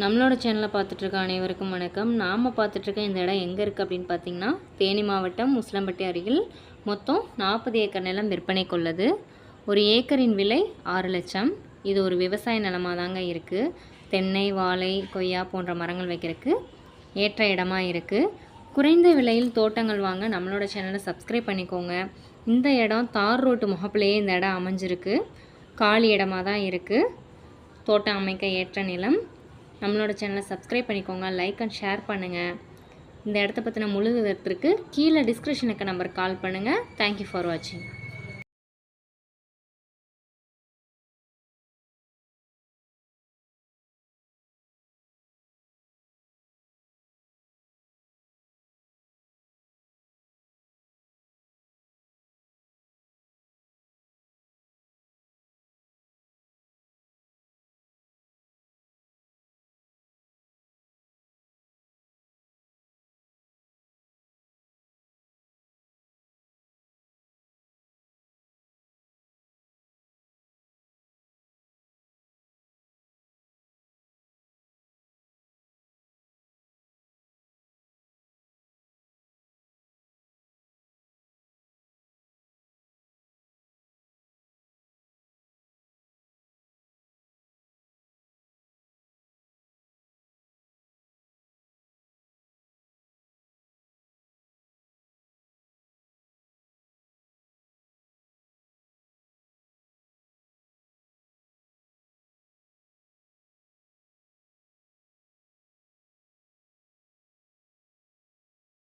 நம்மளோட சேனலை பார்த்துட்ருக்க அனைவருக்கும் வணக்கம். நாம் பார்த்துட்ருக்க இந்த இடம் எங்கே இருக்குது அப்படின்னு பார்த்தீங்கன்னா, தேனி மாவட்டம் முஸ்லம்பட்டி அருகில் மொத்தம் 40 ஏக்கர் நிலம் விற்பனைக்கு உள்ளது. ஒரு ஏக்கரின் விலை 6 லட்சம். இது ஒரு விவசாய நிலமாக தாங்க இருக்குது. தென்னை, வாழை, கொய்யா போன்ற மரங்கள் வைக்கிறதுக்கு ஏற்ற இடமா இருக்குது. குறைந்த விலையில் தோட்டங்கள் வாங்க நம்மளோட சேனலை சப்ஸ்கிரைப் பண்ணிக்கோங்க. இந்த இடம் தார் ரோட்டு முகப்பிலேயே இந்த இடம் அமைஞ்சிருக்கு. காலி இடமாக தான் இருக்குது. தோட்டம் அமைக்க ஏற்ற நிலம். நம்மளோட சேனலை சப்ஸ்கிரைப் பண்ணிக்கோங்க, லைக் அண்ட் ஷேர் பண்ணுங்கள். இந்த இடத்த பற்றின முழு விவரத்திற்கு கீழே டிஸ்கிரிப்ஷனுக்கு நம்பர் கால் பண்ணுங்கள். தேங்க்யூ ஃபார் வாட்சிங்.